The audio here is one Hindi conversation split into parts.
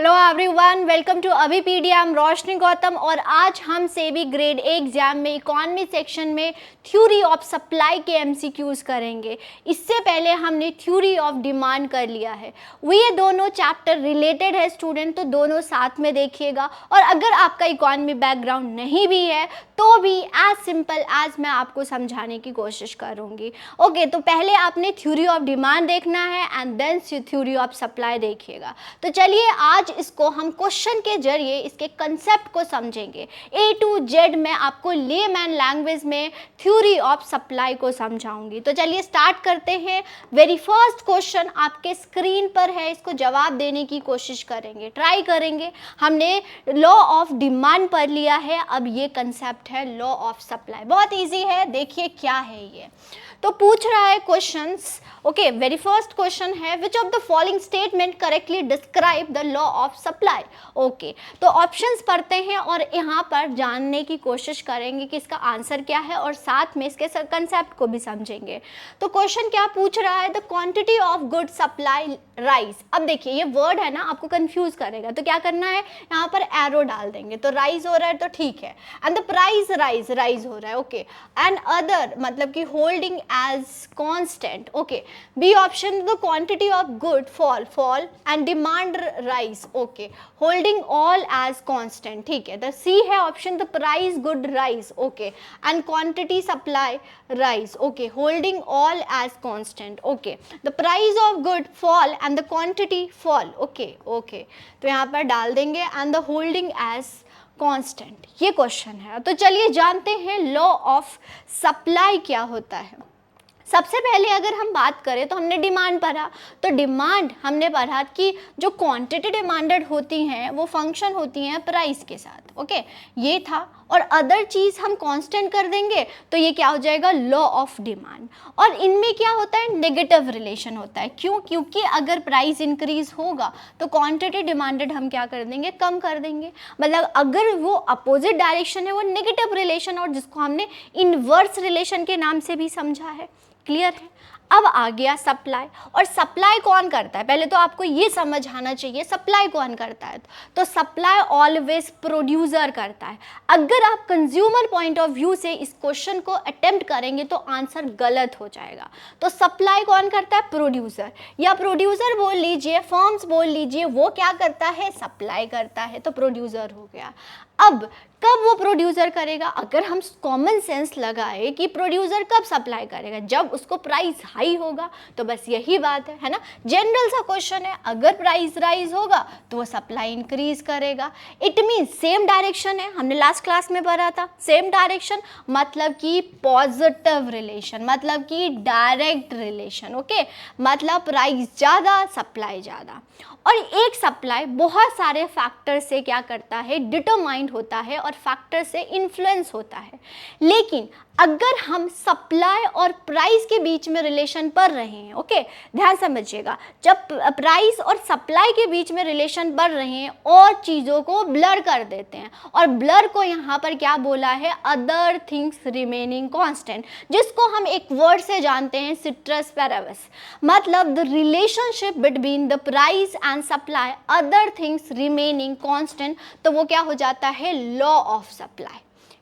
Hello everyone, welcome to Abhipedia. I am Roshni Gautam और आज हम सेबी ग्रेड 1 एग्जाम में इकोनॉमी सेक्शन में थ्योरी ऑफ सप्लाई के एमसीक्यूज करेंगे। इससे पहले हमने थ्योरी ऑफ डिमांड कर लिया है। ये दोनों चैप्टर रिलेटेड है स्टूडेंट, तो दोनों साथ में देखिएगा। और अगर आपका इकोनॉमी बैकग्राउंड नहीं भी है तो भी एज सिंपल एज मैं आपको समझाने की कोशिश करूँगी। ओके, तो पहले आपने थ्योरी ऑफ डिमांड देखना है and then theory of supply देखिएगा। तो चलिए आज इसको हम क्वेश्चन के जरिए इसके कंसेप्ट को समझेंगे। ए टू जेड मैं आपको लेमैन लैंग्वेज में थ्योरी ऑफ सप्लाई को समझाऊंगी। तो चलिए स्टार्ट करते हैं। वेरी फर्स्ट क्वेश्चन आपके स्क्रीन पर है, इसको जवाब देने की कोशिश करेंगे, ट्राई करेंगे। हमने लॉ ऑफ डिमांड पढ़ लिया है, अब ये कंसेप्ट है लॉ ऑफ सप्लाई। बहुत ईजी है, देखिए क्या है ये। तो पूछ रहा है questions. Okay, very first question है which of the following statement correctly describe the law of supply. Okay, तो ऑप्शंस पढ़ते हैं और यहाँ पर जानने की कोशिश करेंगे कि इसका आंसर क्या है और साथ में इसके कंसेप्ट को भी समझेंगे। तो क्वेश्चन क्या पूछ रहा है, the quantity of good supply rise. अब देखिए ये वर्ड है ना, आपको कंफ्यूज करेगा, तो क्या करना है, यहाँ पर एरो डाल देंगे। तो राइज हो रहा है तो ठीक है, एंड द प्राइस राइज हो रहा है। ओके, एंड अदर मतलब कि holding as constant. Okay, B option the quantity of good fall and demand rise. Okay, holding all as constant, ठीक है। द सी है option the price good rise. Okay, and quantity supply rise. Okay, holding all as constant. Okay, the price of good fall and the quantity fall. Okay, तो यहाँ पर डाल देंगे and the holding as constant. ये क्वेश्चन है। तो चलिए जानते हैं लॉ ऑफ सप्लाई क्या होता है। सबसे पहले अगर हम बात करें तो हमने डिमांड पढ़ा, तो डिमांड हमने पढ़ा कि जो क्वांटिटी डिमांडेड होती हैं वो फंक्शन होती हैं प्राइस के साथ। ओके, ये था। और अदर चीज़ हम कांस्टेंट कर देंगे तो ये क्या हो जाएगा, लॉ ऑफ डिमांड। और इनमें क्या होता है, नेगेटिव रिलेशन होता है। क्यों? क्योंकि अगर प्राइस इंक्रीज होगा तो क्वांटिटी डिमांडेड हम क्या कर देंगे, कम कर देंगे। मतलब अगर वो अपोजिट डायरेक्शन है वो नेगेटिव रिलेशन, और जिसको हमने इनवर्स रिलेशन के नाम से भी समझा है। क्लियर है? अब आ गया सप्लाई। और सप्लाई कौन करता है, पहले तो आपको ये समझ आना चाहिए सप्लाई कौन करता है। तो सप्लाई ऑलवेज प्रोड्यूसर करता है। अगर आप कंज्यूमर पॉइंट ऑफ व्यू से इस क्वेश्चन को अटेम्प्ट करेंगे तो आंसर गलत हो जाएगा। तो सप्लाई कौन करता है, प्रोड्यूसर, या प्रोड्यूसर बोल लीजिए, फर्म्स बोल लीजिए, वो क्या करता है, सप्लाई करता है, तो प्रोड्यूसर हो गया। अब कब वो प्रोड्यूसर करेगा, अगर हम कॉमन सेंस लगाए कि प्रोड्यूसर कब सप्लाई करेगा, जब उसको प्राइस हाई होगा। तो बस यही बात है ना, जनरल सा क्वेश्चन है। अगर प्राइस राइज होगा तो वो सप्लाई इंक्रीज करेगा। इट मीन सेम डायरेक्शन है, हमने लास्ट क्लास में पढ़ा था। सेम डायरेक्शन मतलब कि पॉजिटिव रिलेशन, मतलब कि डायरेक्ट रिलेशन। ओके, मतलब प्राइस ज़्यादा सप्लाई ज़्यादा। और एक सप्लाई बहुत सारे फैक्टर से क्या करता है, डिटरमाइंड होता है और फैक्टर से इन्फ्लुएंस होता है। लेकिन अगर हम सप्लाई और प्राइस के बीच में रिलेशन पढ़ रहे हैं, ओके ध्यान समझिएगा, जब प्राइस और सप्लाई के बीच में रिलेशन पढ़ रहे हैं और चीज़ों को ब्लर कर देते हैं, और ब्लर को यहाँ पर क्या बोला है, अदर थिंग्स रिमेनिंग कांस्टेंट, जिसको हम एक वर्ड से जानते हैं, सिट्रस पैरेवस। मतलब the relationship between the price and supply, other things remaining constant, तो वो क्या हो जाता है, लॉ ऑफ सप्लाई।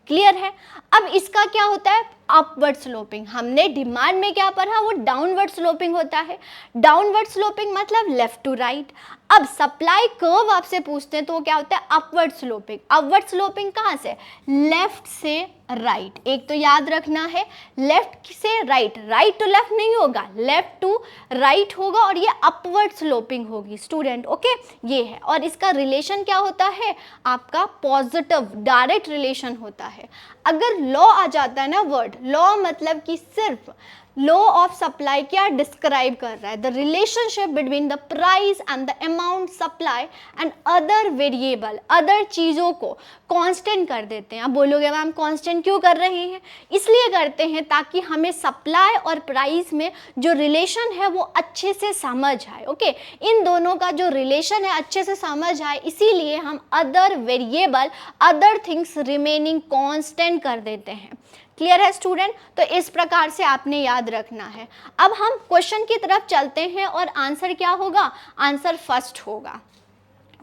क्लियर है? अब इसका क्या होता है, अपवर्ड स्लोपिंग। हमने डिमांड में क्या पढ़ा, वो डाउनवर्ड स्लोपिंग होता है। डाउनवर्ड स्लोपिंग मतलब लेफ्ट टू राइट। अब सप्लाई कर्व आपसे पूछते हैं तो वो क्या होता है, अपवर्ड स्लोपिंग। अपवर्ड स्लोपिंग कहाँ से, लेफ्ट से राइट। एक तो याद रखना है, लेफ्ट से राइट, राइट टू लेफ्ट नहीं होगा, लेफ्ट टू राइट होगा, और ये अपवर्ड स्लोपिंग होगी स्टूडेंट। ओके, ये है। और इसका रिलेशन क्या होता है, आपका पॉजिटिव डायरेक्ट रिलेशन होता है। अगर लॉ आ जाता है ना, वर्ड लॉ मतलब कि सिर्फ लॉ ऑफ सप्लाई क्या डिस्क्राइब कर रहा है, the relationship between the price and the amount supply and other variable, other चीज़ों को कांस्टेंट कर देते हैं। आप बोलोगे मैम कांस्टेंट क्यों कर रहे हैं, इसलिए करते हैं ताकि हमें सप्लाई और प्राइस में जो रिलेशन है वो अच्छे से समझ आए। ओके, इन दोनों का जो रिलेशन है अच्छे से समझ आए, इसीलिए हम other variable, other things remaining constant कर देते हैं। क्लियर है स्टूडेंट? तो इस प्रकार से आपने याद रखना है। अब हम क्वेश्चन की तरफ चलते हैं और आंसर क्या होगा, आंसर फर्स्ट होगा।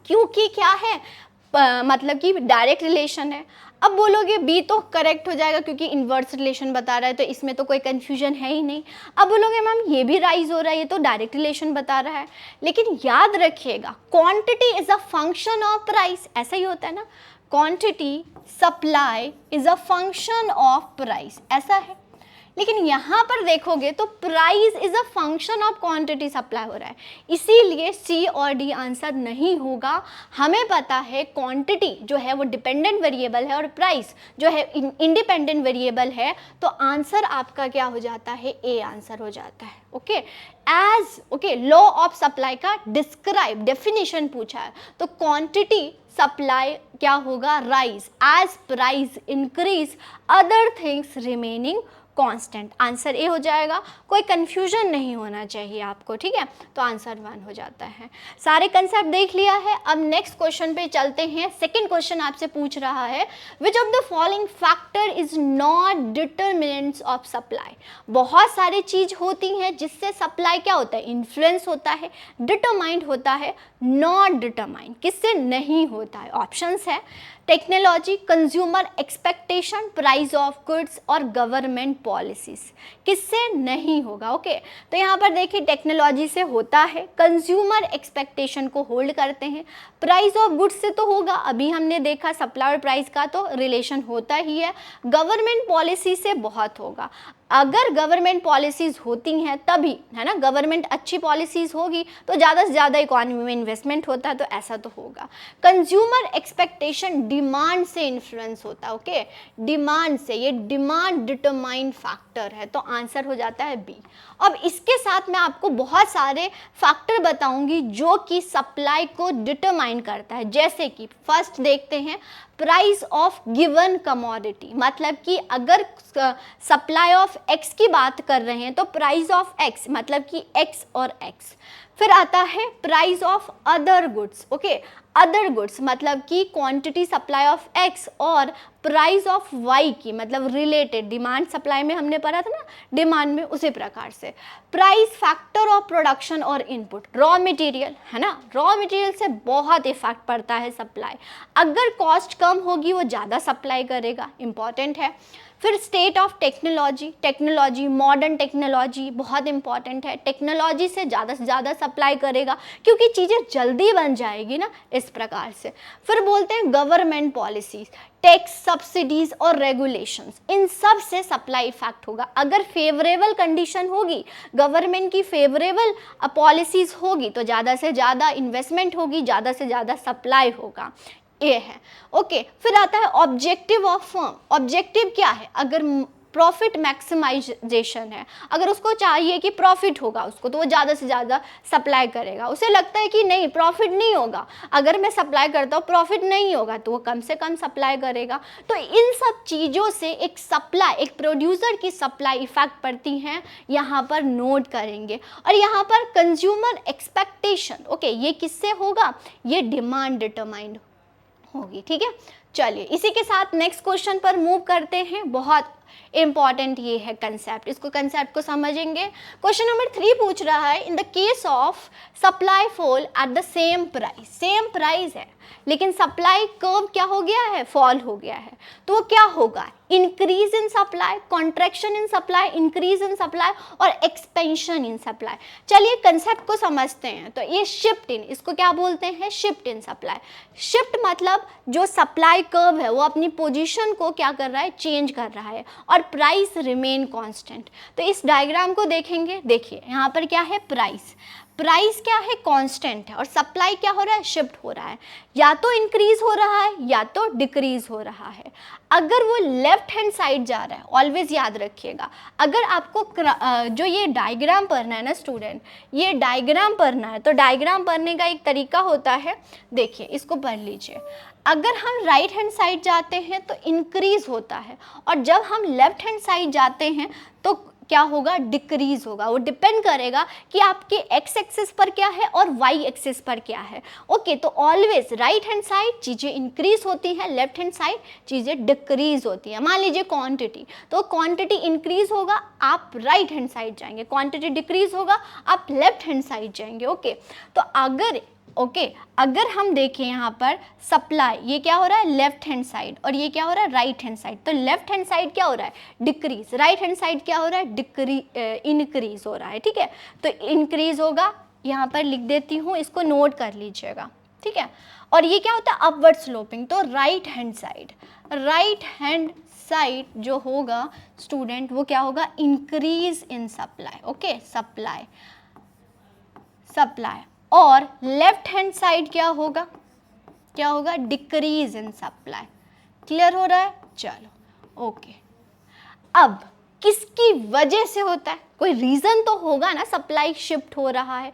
क्योंकि क्या है मतलब कि डायरेक्ट रिलेशन है। अब बोलोगे बी तो करेक्ट हो जाएगा क्योंकि इन्वर्स रिलेशन बता रहा है, तो इसमें तो कोई कन्फ्यूजन है ही नहीं। अब बोलोगे मैम ये भी राइज हो रहा है, ये तो डायरेक्ट रिलेशन बता रहा है। लेकिन याद रखिएगा quantity is a function of price, ऐसा ही होता है ना, quantity supply is a function of price, ऐसा है। लेकिन यहाँ पर देखोगे तो price is a function of quantity supply हो रहा है, इसीलिए सी और डी आंसर नहीं होगा। हमें पता है क्वांटिटी जो है वो डिपेंडेंट वेरिएबल है और प्राइस जो है इंडिपेंडेंट वेरिएबल है, तो आंसर आपका क्या हो जाता है, ए आंसर हो जाता है। Okay, as okay law of supply का डिस्क्राइब डेफिनेशन पूछा है, तो क्वांटिटी सप्लाई क्या होगा, rise as price increase other things remaining constant, answer A हो जाएगा। कोई कंफ्यूजन नहीं होना चाहिए आपको, ठीक है, तो आंसर 1 हो जाता है। सारे कंसेप्ट देख लिया है, अब नेक्स्ट क्वेश्चन पे चलते हैं। सेकंड क्वेश्चन आपसे पूछ रहा है which of the following factor is not determinants of supply. बहुत सारी चीज होती हैं जिससे सप्लाई क्या होता है, इन्फ्लुएंस होता है, डिटरमाइंड होता है, नॉट डिटरमाइंड किससे नहीं होता है। ऑप्शंस है technology, consumer expectation, price of goods और गवर्नमेंट पॉलिसीज, किससे नहीं होगा। ओके, तो यहाँ पर देखिए टेक्नोलॉजी से होता है, कंज्यूमर एक्सपेक्टेशन को होल्ड करते हैं, प्राइस ऑफ गुड्स से तो होगा, अभी हमने देखा सप्लाई और प्राइस का तो रिलेशन होता ही है, गवर्नमेंट पॉलिसी से बहुत होगा। अगर गवर्नमेंट पॉलिसीज़ होती हैं तभी है ना, गवर्नमेंट अच्छी पॉलिसीज़ होगी तो ज़्यादा से ज़्यादा इकोनॉमी में इन्वेस्टमेंट होता है, तो ऐसा तो होगा। कंज्यूमर एक्सपेक्टेशन डिमांड से इन्फ्लुएंस होता है। ओके, डिमांड से, ये डिमांड डिटरमाइंड फैक्टर है, तो आंसर हो जाता है बी। अब इसके साथ मैं आपको बहुत सारे फैक्टर बताऊंगी जो कि सप्लाई को डिटरमाइन करता है, जैसे कि फर्स्ट देखते हैं प्राइस ऑफ गिवन कमोडिटी, मतलब कि अगर सप्लाई ऑफ एक्स की बात कर रहे हैं तो प्राइस ऑफ एक्स मतलब कि एक्स और एक्स। फिर आता है price of other goods. Okay, other goods मतलब कि क्वांटिटी सप्लाई ऑफ एक्स और प्राइस ऑफ वाई की मतलब रिलेटेड, डिमांड सप्लाई में हमने पढ़ा था ना, डिमांड में उसी प्रकार से। प्राइस फैक्टर ऑफ प्रोडक्शन और इनपुट, रॉ मटेरियल है ना, रॉ मटेरियल से बहुत इफेक्ट पड़ता है सप्लाई, अगर कॉस्ट कम होगी वो ज़्यादा सप्लाई करेगा, इंपॉर्टेंट है। फिर state of technology, technology modern technology बहुत इंपॉर्टेंट है, टेक्नोलॉजी से ज़्यादा सप्लाई करेगा क्योंकि चीज़ें जल्दी बन जाएगी ना, इस प्रकार से। फिर बोलते हैं गवर्नमेंट पॉलिसीज, टैक्स, सब्सिडीज और रेगुलेशंस, इन सब से सप्लाई इफेक्ट होगा। अगर फेवरेबल कंडीशन होगी, गवर्नमेंट की फेवरेबल पॉलिसीज होगी तो ज़्यादा से ज़्यादा इन्वेस्टमेंट होगी, ज़्यादा से ज़्यादा सप्लाई होगा, ये है। ओके, फिर आता है ऑब्जेक्टिव ऑफ फर्म। ऑब्जेक्टिव क्या है, अगर प्रॉफिट मैक्सिमाइजेशन है, अगर उसको चाहिए कि प्रॉफिट होगा उसको, तो वो ज़्यादा से ज़्यादा सप्लाई करेगा। उसे लगता है कि नहीं प्रॉफिट नहीं होगा, अगर मैं सप्लाई करता हूँ प्रॉफिट नहीं होगा, तो वो कम से कम सप्लाई करेगा। तो इन सब चीज़ों से एक सप्लाई, एक प्रोड्यूसर की सप्लाई इफेक्ट पड़ती हैं, यहाँ पर नोट करेंगे। और यहाँ पर कंज्यूमर एक्सपेक्टेशन, ओके, ये किससे होगा, ये डिमांड डिटरमाइंड होगी, ठीक है। चलिए इसी के साथ नेक्स्ट क्वेश्चन पर मूव करते हैं। बहुत इंपॉर्टेंट ये है कंसेप्ट, इसको कंसेप्ट को समझेंगे। क्वेश्चन नंबर 3 पूछ रहा है in the case of supply fall at the same price, same price है लेकिन सप्लाई कर्व क्या हो गया है, फॉल हो गया है, तो वो क्या होगा, increase in supply, contraction in supply, increase in supply और एक्सपेंशन इन सप्लाई। चलिए कंसेप्ट को समझते हैं। तो ये शिफ्ट इन, इसको क्या बोलते हैं, शिफ्ट इन सप्लाई। शिफ्ट मतलब जो सप्लाई कर्व है वो अपनी पोजीशन को क्या कर रहा है, चेंज कर रहा है, और प्राइस रिमेन कांस्टेंट। तो इस डायग्राम को देखेंगे, देखिए यहाँ पर क्या है, प्राइस, प्राइस क्या है, कांस्टेंट है, और सप्लाई क्या हो रहा है, शिफ्ट हो रहा है, या तो इंक्रीज हो रहा है या तो डिक्रीज हो रहा है। अगर वो लेफ्ट हैंड साइड जा रहा है, ऑलवेज याद रखिएगा, अगर आपको जो ये डायग्राम पढ़ना है ना स्टूडेंट, ये डायग्राम पढ़ना है, तो डायग्राम पढ़ने का एक तरीका होता है, देखिए इसको पढ़ लीजिए। अगर हम राइट हैंड साइड जाते हैं तो इंक्रीज होता है, और जब हम लेफ्ट हैंड साइड जाते हैं तो क्या होगा, डिक्रीज होगा। वो डिपेंड करेगा कि आपके एक्स एक्सिस पर क्या है और वाई एक्सिस पर क्या है। ओके, तो ऑलवेज राइट हैंड साइड चीज़ें इंक्रीज होती हैं, लेफ्ट हैंड साइड चीज़ें डिक्रीज होती हैं। मान लीजिए क्वांटिटी, तो क्वांटिटी इंक्रीज होगा, आप राइट हैंड साइड जाएंगे, क्वांटिटी डिक्रीज होगा, आप लेफ्ट हैंड साइड जाएंगे। ओके, तो अगर ओके अगर हम देखें यहाँ पर सप्लाई, ये क्या हो रहा है लेफ्ट हैंड साइड और ये क्या हो रहा है राइट हैंड साइड, तो लेफ्ट हैंड साइड क्या हो रहा है डिक्रीज, राइट हैंड साइड क्या हो रहा है इंक्रीज हो रहा है, ठीक है। तो इंक्रीज होगा, यहाँ पर लिख देती हूँ, इसको नोट कर लीजिएगा, ठीक है। और ये क्या होता है अपवर्ड स्लोपिंग, तो राइट हैंड साइड जो होगा स्टूडेंट वो क्या होगा increase in supply, okay supply. और लेफ्ट हैंड साइड क्या होगा डिक्रीज इन सप्लाई। क्लियर हो रहा है, चलो ओके। अब किसकी वजह से होता है, कोई रीजन तो होगा ना, सप्लाई शिफ्ट हो रहा है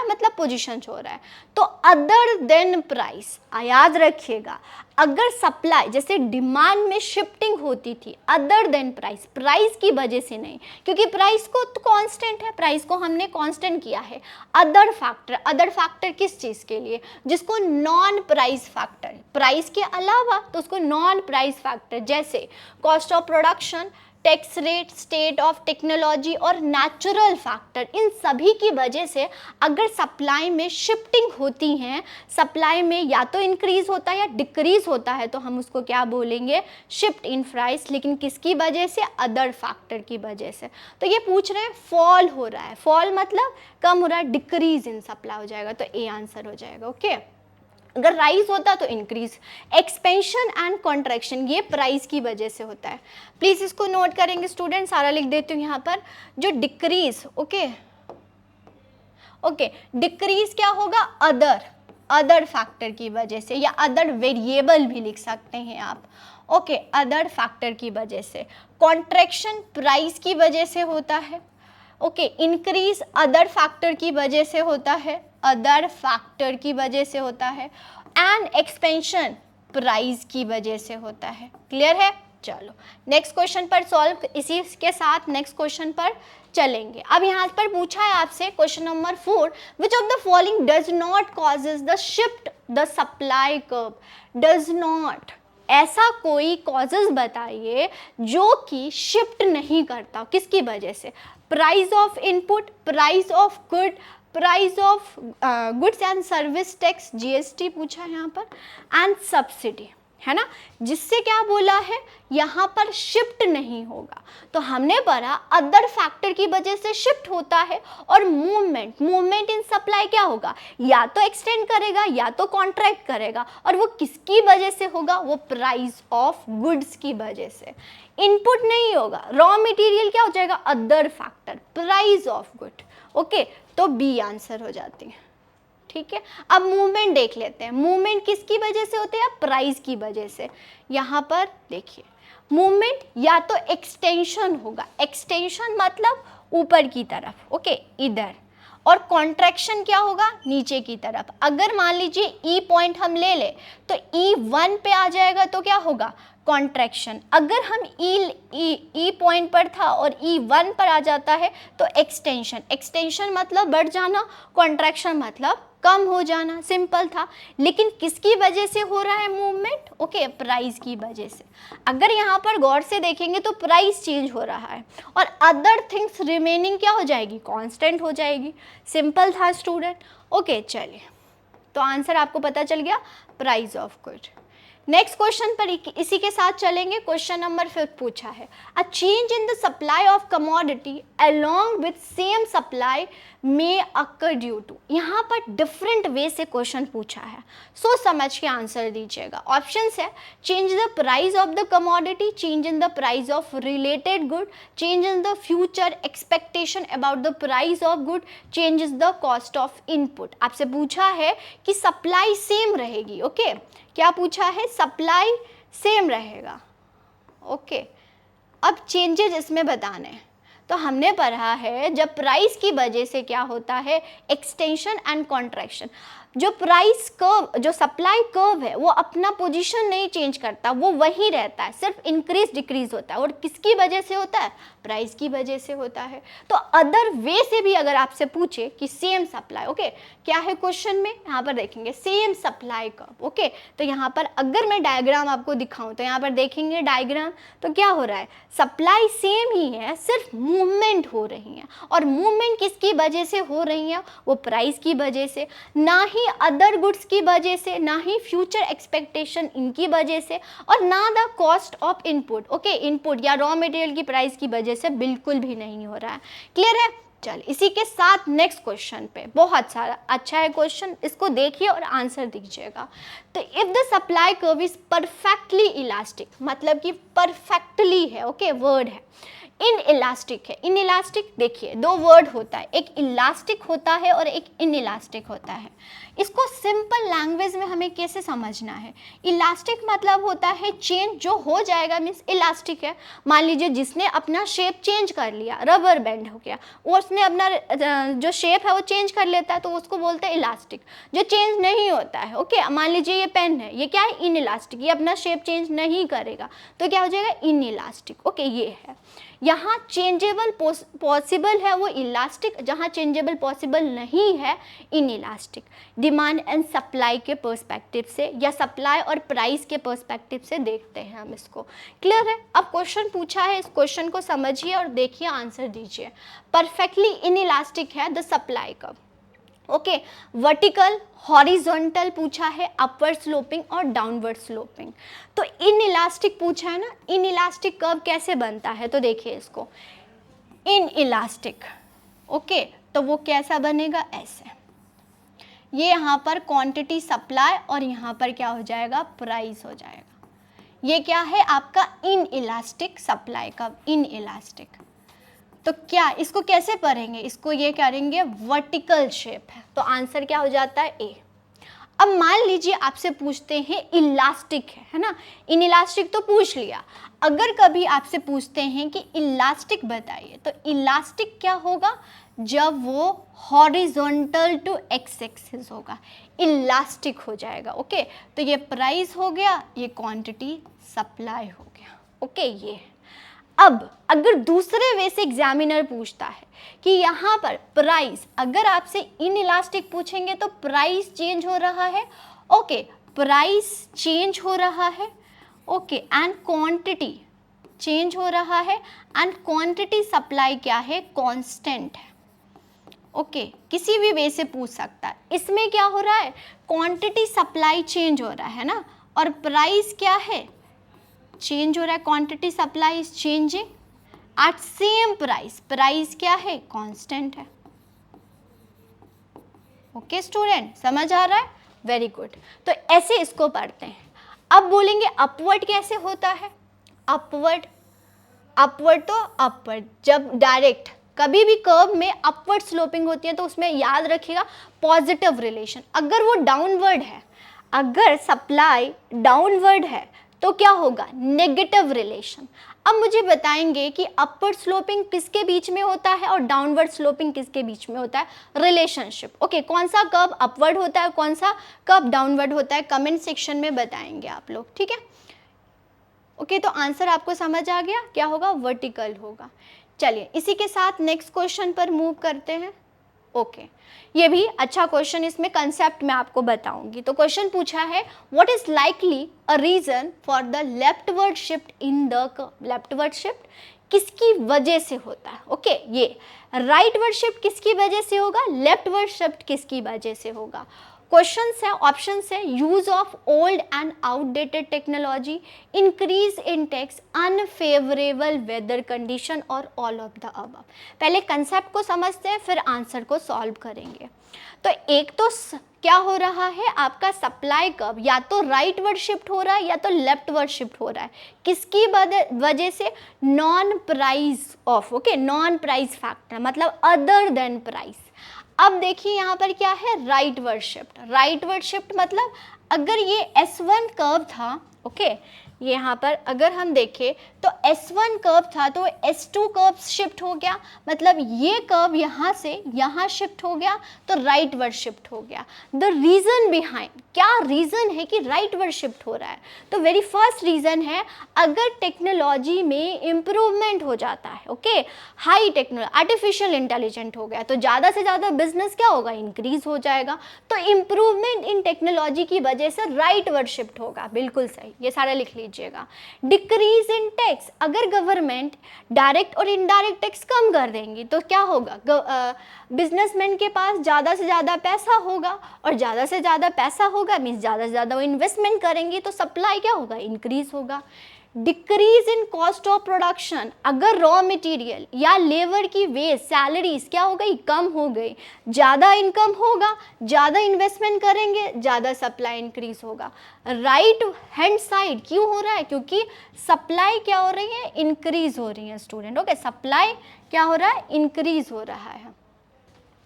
मतलब पोजीशन हो रहा है, तो अदर देन प्राइस, याद रखिएगा अगर सप्लाई जैसे डिमांड में शिफ्टिंग होती थी अदर देन प्राइस की वजह से नहीं, क्योंकि प्राइस को तो कांस्टेंट है, प्राइस को हमने कांस्टेंट किया है। अदर फैक्टर किस चीज़ के लिए, जिसको नॉन प्राइस फैक्टर, प्राइस के अलावा तो उसको नॉन प्राइस फैक्टर, जैसे cost of production, tax rate, state of technology और नेचुरल फैक्टर, इन सभी की वजह से अगर सप्लाई में शिफ्टिंग होती हैं, सप्लाई में या तो इंक्रीज होता है या डिक्रीज होता है, तो हम उसको क्या बोलेंगे शिफ्ट इन प्राइस। लेकिन किसकी वजह से, अदर फैक्टर की वजह से। तो ये पूछ रहे हैं फॉल हो रहा है, फॉल मतलब कम हो रहा है, डिक्रीज इन सप्लाई हो जाएगा, तो ए आंसर हो जाएगा, ओके। अगर राइज होता तो इंक्रीज। एक्सपेंशन एंड कॉन्ट्रैक्शन ये प्राइस की वजह से होता है, प्लीज इसको नोट करेंगे स्टूडेंट, सारा लिख देती हूँ यहाँ पर। जो डिक्रीज, ओके डिक्रीज क्या होगा अदर फैक्टर की वजह से, या अदर वेरिएबल भी लिख सकते हैं आप, ओके अदर फैक्टर की वजह से। कॉन्ट्रैक्शन प्राइस की वजह से होता है, ओके इंक्रीज अदर फैक्टर की वजह से होता है, एंड एक्सपेंशन प्राइस की वजह से होता है। क्लियर है, चलो नेक्स्ट क्वेश्चन पर सॉल्व, इसी के साथ नेक्स्ट क्वेश्चन पर चलेंगे। अब यहाँ पर पूछा है आपसे question number 4, which of the following does not causes the shift the supply curve, does not, ऐसा कोई कॉजेज बताइए जो कि शिफ्ट नहीं करता, किसकी वजह से, price of input, price of good, price of goods and service tax GST पूछा है यहाँ पर, एंड सब्सिडी, है ना, जिससे क्या बोला है यहाँ पर शिफ्ट नहीं होगा। तो हमने पढ़ा अदर फैक्टर की वजह से शिफ्ट होता है, और मूवमेंट इन सप्लाई क्या होगा, या तो एक्सटेंड करेगा या तो कॉन्ट्रैक्ट करेगा, और वो किसकी वजह से होगा, वो प्राइस ऑफ गुड्स की वजह से। इनपुट नहीं होगा, रॉ मटेरियल क्या हो जाएगा, other factor, price of good, okay, तो बी आंसर हो जाती है, ठीक है। अब मूवमेंट देख लेते हैं, मूवमेंट किसकी वजह से होते हैं, प्राइस की वजह से। यहाँ पर देखिए मूवमेंट या तो एक्सटेंशन होगा, एक्सटेंशन मतलब ऊपर की तरफ, ओके इधर, और कॉन्ट्रैक्शन क्या होगा, नीचे की तरफ। अगर मान लीजिए ई पॉइंट हम ले ले तो E1 पे आ जाएगा तो क्या होगा, कॉन्ट्रैक्शन। अगर हम ई पॉइंट पर था और E1 पर आ जाता है तो एक्सटेंशन मतलब बढ़ जाना, कॉन्ट्रैक्शन मतलब कम हो जाना, सिंपल था। लेकिन किसकी वजह से हो रहा है मूवमेंट, ओके प्राइस की वजह से। अगर यहाँ पर गौर से देखेंगे तो प्राइस चेंज हो रहा है और अदर थिंग्स रिमेनिंग क्या हो जाएगी, कांस्टेंट हो जाएगी। सिंपल था स्टूडेंट, ओके चलिए, तो आंसर आपको पता चल गया, price of good. Next question पर इसी के साथ चलेंगे। क्वेश्चन नंबर 5 पूछा है, a change in the supply of commodity along with same supply may occur due to. यहाँ पर डिफरेंट वे से क्वेश्चन पूछा है, सोच समझ के आंसर दीजिएगा। ऑप्शंस है change the price of the commodity, change in the price of related good, change in the future expectation about the price of good, change is the cost of input. आपसे पूछा है कि सप्लाई सेम रहेगी, ओके क्या पूछा है, सप्लाई सेम रहेगा, ओके अब चेंजेस इसमें बताने हैं। तो हमने पढ़ा है जब प्राइस की वजह से क्या होता है, एक्सटेंशन एंड कॉन्ट्रैक्शन। जो प्राइस कर्व, जो सप्लाई कर्व है वो अपना पोजीशन नहीं चेंज करता, वो वही रहता है, सिर्फ इंक्रीज डिक्रीज होता है। और किसकी वजह से होता है, प्राइस की वजह से होता है। तो अदर वे से भी अगर आपसे पूछे कि सेम सप्लाई, ओके क्या है क्वेश्चन में, यहाँ पर देखेंगे सेम सप्लाई कर्व, ओके तो यहाँ पर अगर मैं डायग्राम आपको दिखाऊं तो यहाँ पर देखेंगे डायग्राम, तो क्या हो रहा है, सप्लाई सेम ही है, सिर्फ मूवमेंट हो रही है। और मूवमेंट किसकी वजह से हो रही है, वो प्राइस की वजह से, ना ही ही अदर गुड्स की वजह से, ना ही फ्यूचर एक्सपेक्टेशन इनकी वजह से, और ना the cost of input, okay, input या रॉ मटेरियल की प्राइस की वजह से बिल्कुल भी नहीं हो रहा है। क्लियर है? चल इसी के साथ नेक्स्ट क्वेश्चन पे, बहुत सारा अच्छा है क्वेश्चन, इसको देखिए और आंसर दीजिएगा। तो if the supply curve is perfectly elastic, मतलब कि परफेक्टली है, ओके, वर्ड है, इन इलास्टिक है। इन इलास्टिक देखिए दो वर्ड होता है, एक इलास्टिक होता है और एक इन इलास्टिक होता है। इसको सिंपल लैंग्वेज में हमें कैसे समझना है? इलास्टिक मतलब होता है चेंज जो हो जाएगा, मीन्स इलास्टिक है। मान लीजिए जिसने अपना शेप चेंज कर लिया, रबर बैंड हो गया, वो उसने अपना जो शेप है वो चेंज कर लेता है, तो उसको बोलते हैं इलास्टिक। जो चेंज नहीं होता है, ओके, मान लीजिए ये पेन है, ये क्या है? इन इलास्टिक, ये अपना शेप चेंज नहीं करेगा, तो क्या हो जाएगा? In elastic. ओके, ये है। यहाँ चेंजेबल पॉसिबल है वो इलास्टिक, जहाँ चेंजेबल पॉसिबल नहीं है in elastic. Demand and supply के पर्सपेक्टिव से या सप्लाई और प्राइस के पर्सपेक्टिव से देखते हैं हम इसको। क्लियर है? अब क्वेश्चन पूछा है, इस क्वेश्चन को समझिए और देखिए, आंसर दीजिए। परफेक्टली इन इलास्टिक है the supply curve, okay. Vertical, horizontal पूछा है, अपवर्ड स्लोपिंग और डाउनवर्ड स्लोपिंग। तो इन इलास्टिक पूछा है ना, इन इलास्टिक कर्व कैसे बनता है? तो देखिए इसको, इन इलास्टिक, ओके, तो वो कैसा बनेगा? ऐसे। ये यहाँ पर क्वांटिटी सप्लाई और यहाँ पर क्या हो जाएगा? प्राइस हो जाएगा। ये क्या है? आपका in elastic supply curve, in elastic. तो क्या इसको कैसे पढ़ेंगे? इसको ये करेंगे वर्टिकल शेप है, तो आंसर क्या हो जाता है? ए। अब मान लीजिए आपसे पूछते हैं इलास्टिक है ना, इन इलास्टिक तो पूछ लिया। अगर कभी आपसे पूछते हैं कि इलास्टिक बताइए, तो इलास्टिक क्या होगा? जब वो हॉरिजॉन्टल टू एक्स एक्सिस होगा, इलास्टिक हो जाएगा। ओके, तो ये प्राइस हो गया, ये क्वांटिटी सप्लाई हो गया। ओके, ये है। अब अगर दूसरे वे से एग्जामिनर पूछता है कि यहाँ पर प्राइस, अगर आपसे इन इलास्टिक पूछेंगे तो प्राइस चेंज हो रहा है, ओके, प्राइस चेंज हो रहा है, ओके, एंड क्वांटिटी चेंज हो रहा है, एंड क्वांटिटी सप्लाई क्या है? कांस्टेंट है। ओके, किसी भी वे से पूछ सकता है। इसमें क्या हो रहा है? क्वांटिटी सप्लाई चेंज हो रहा है ना, और प्राइस क्या है? चेंज हो रहा है। Quantity supply is changing at same price, price क्या है? कांस्टेंट है। ओके स्टूडेंट, समझ आ रहा है? Very good. तो ऐसे इसको पढ़ते हैं। अब बोलेंगे अपवर्ड कैसे होता है? अपवर्ड, अपवर्ड तो अपवर्ड, जब डायरेक्ट कभी भी कर्व में अपवर्ड स्लोपिंग होती है तो उसमें याद रखिएगा पॉजिटिव रिलेशन। अगर वो डाउनवर्ड है, अगर सप्लाई डाउनवर्ड है तो क्या होगा? Negative relation. अब मुझे बताएंगे कि अपवर्ड स्लोपिंग किसके बीच में होता है और डाउनवर्ड स्लोपिंग किसके बीच में होता है? रिलेशनशिप। ओके, कौन सा कर्व अपवर्ड होता है, कौन सा कर्व डाउनवर्ड होता है? कमेंट सेक्शन में बताएंगे आप लोग, ठीक है? ओके, तो आंसर आपको समझ आ गया, क्या होगा? वर्टिकल होगा। चलिए इसी के साथ नेक्स्ट क्वेश्चन पर मूव करते हैं। ओके, ये भी अच्छा क्वेश्चन, इसमें कंसेप्ट मैं आपको बताऊंगी। तो क्वेश्चन पूछा है, what is likely a reason for the leftward shift in the curve? Leftward shift किसकी वजह से होता है? ओके, ये राइटवर्ड शिफ्ट किसकी वजह से होगा? लेफ्टवर्ड शिफ्ट किसकी वजह से होगा? क्वेश्चंस है, ऑप्शंस है, use of old and outdated technology, increase in tax, unfavourable weather condition और ऑल ऑफ द अबव। पहले कंसेप्ट को समझते हैं, फिर आंसर को सॉल्व करेंगे। तो एक तो क्या हो रहा है? आपका सप्लाई कर्व या तो राइटवर्ड शिफ्ट हो रहा है या तो लेफ्टवर्ड शिफ्ट हो रहा है। किसकी वजह से? Non price of, okay, non price factor, मतलब अदर देन प्राइस। अब देखिए यहाँ पर क्या है? Rightward shift. राइटवर्ड शिफ्ट मतलब अगर ये S1 कर्व था, ओके, ये यहाँ पर अगर हम देखें तो S1 कर्व था तो S2 कर्व शिफ्ट हो गया, मतलब ये कर्व यहाँ से यहाँ शिफ्ट हो गया तो राइटवर्ड शिफ्ट हो गया। द रीज़न बिहाइंड, क्या रीज़न है कि राइटवर्ड शिफ्ट हो रहा है? तो वेरी फर्स्ट रीज़न है, अगर टेक्नोलॉजी में इम्प्रूवमेंट हो जाता है, okay, high technology, artificial intelligent हो गया, तो ज़्यादा से ज़्यादा बिजनेस क्या होगा? इंक्रीज हो जाएगा। तो इम्प्रूवमेंट इन टेक्नोलॉजी की वजह से राइटवर्ड शिफ्ट होगा। बिल्कुल सही, ये सारा लिख लीजिएगा। डिक्रीज इन टैक्स, टैक्स, अगर गवर्नमेंट डायरेक्ट और इनडायरेक्ट टैक्स कम कर देंगी तो क्या होगा, बिजनेसमैन के पास ज़्यादा से ज़्यादा पैसा होगा, और ज़्यादा से ज़्यादा पैसा होगा मीन्स ज़्यादा से ज़्यादा वो इन्वेस्टमेंट करेंगे, तो सप्लाई क्या होगा, इंक्रीज होगा। Decrease in cost of production, अगर रॉ मटेरियल या लेबर की वेज सैलरीज क्या हो गई, कम हो गई, ज़्यादा इनकम होगा, ज़्यादा इन्वेस्टमेंट करेंगे, ज़्यादा सप्लाई इंक्रीज होगा। राइट हैंड साइड क्यों हो रहा है, क्योंकि सप्लाई क्या हो रही है, इंक्रीज हो रही है स्टूडेंट। ओके, सप्लाई क्या हो रहा है, इंक्रीज हो रहा है।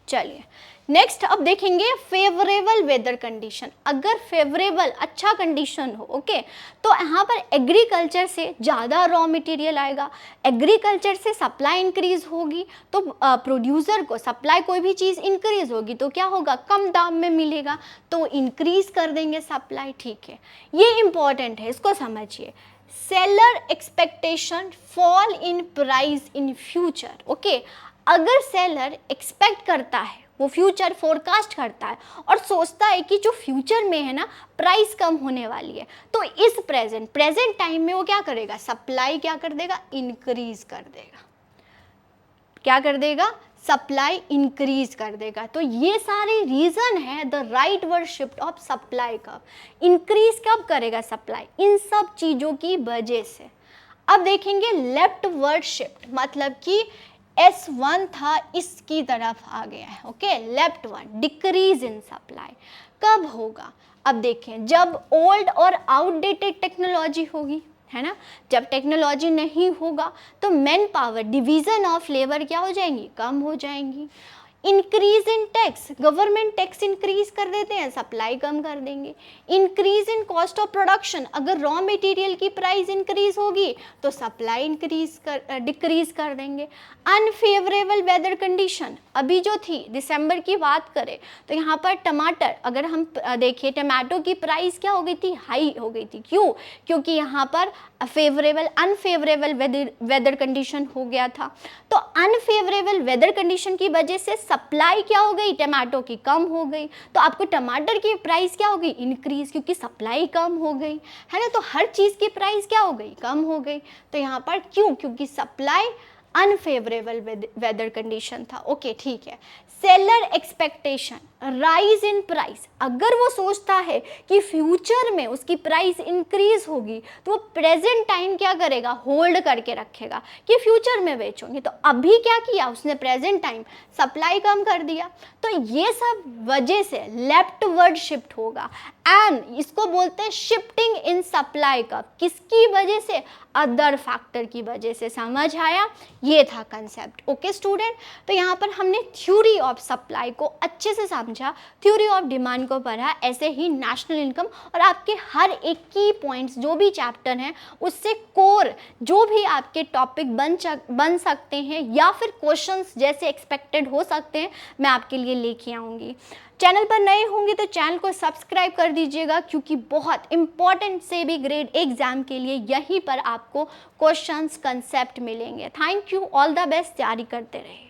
चलिए नेक्स्ट अब देखेंगे फेवरेबल वेदर कंडीशन। अगर फेवरेबल अच्छा कंडीशन हो, ओके, तो यहाँ पर एग्रीकल्चर से ज़्यादा रॉ मटेरियल आएगा, एग्रीकल्चर से सप्लाई इंक्रीज होगी, तो प्रोड्यूसर को सप्लाई कोई भी चीज़ इंक्रीज होगी तो क्या होगा, कम दाम में मिलेगा, तो इंक्रीज कर देंगे सप्लाई। ठीक है, ये इंपॉर्टेंट है, इसको समझिए। Seller expectation fall in price in future. Okay, अगर सेलर एक्सपेक्ट करता है, वो फ्यूचर फोरकास्ट करता है और सोचता है कि जो फ्यूचर में है ना प्राइस कम होने वाली है, तो इस प्रेजेंट टाइम में वो क्या करेगा, सप्लाई क्या कर देगा, इंक्रीज कर देगा। क्या कर देगा, सप्लाई इंक्रीज कर देगा। तो ये सारे रीजन है the right word shift of supply कब इंक्रीज कब करेगा सप्लाई, इन सब चीज़ों की वजह से। अब देखेंगे लेफ्ट वर्ड शिफ्ट, मतलब कि S1 था इसकी तरफ आ गया है। Okay, left one decrease in supply कब होगा, अब देखें जब ओल्ड और आउटडेटेड टेक्नोलॉजी होगी, है ना, जब टेक्नोलॉजी नहीं होगा तो man power, division of labour क्या हो जाएंगी, कम हो जाएंगी। Increase in tax, government tax increase कर देते हैं, सप्लाई कम कर देंगे। Increase in cost of production, अगर रॉ मटेरियल की प्राइस इंक्रीज होगी तो सप्लाई डिक्रीज कर देंगे। अनफेवरेबल वेदर कंडीशन, अभी जो थी दिसंबर की बात करें तो यहाँ पर टमाटर, अगर हम देखिए टमाटो की प्राइस क्या हो गई थी, हाई हो गई थी। क्यों, क्योंकि यहाँ पर अनफेवरेबल वेदर कंडीशन हो गया था। तो अनफेवरेबल वेदर कंडीशन की वजह से सप्लाई क्या हो गई, टमाटो की कम हो गई, तो आपको टमाटर की प्राइस क्या हो गई, इंक्रीज, क्योंकि सप्लाई कम हो गई, है ना। तो हर चीज़ की प्राइस क्या हो गई, कम हो गई। तो यहाँ पर क्यों, क्योंकि सप्लाई अनफेवरेबल वेदर कंडीशन था। ओके ठीक है। Seller expectation rise in price, अगर वो सोचता है कि फ्यूचर में उसकी प्राइस इंक्रीज होगी तो वो प्रेजेंट टाइम क्या करेगा, होल्ड करके रखेगा कि फ्यूचर में बेचूंगी। तो अभी क्या किया उसने, प्रेजेंट टाइम सप्लाई कम कर दिया। तो ये सब वजह से लेफ्ट वर्ड शिफ्ट होगा एंड इसको बोलते हैं शिफ्टिंग इन सप्लाई का, किसकी वजह से, अदर फैक्टर की वजह से। समझ आया, ये था कंसेप्ट। ओके स्टूडेंट, तो यहाँ पर हमने थ्योरी ऑफ सप्लाई को अच्छे से समझा, थ्योरी ऑफ डिमांड को पढ़ा, ऐसे ही नेशनल इनकम और आपके हर एक की पॉइंट्स जो भी चैप्टर हैं उससे कोर जो भी आपके टॉपिक बन सकते हैं या फिर क्वेश्चंस जैसे एक्सपेक्टेड हो सकते हैं मैं आपके लिए लेके आऊँगी। चैनल पर नए होंगे तो चैनल को सब्सक्राइब कर दीजिएगा क्योंकि बहुत इंपॉर्टेंट से भी ग्रेड एग्जाम के लिए यहीं पर आपको क्वेश्चंस कंसेप्ट मिलेंगे। Thank you, all the best, तैयारी करते रहिए।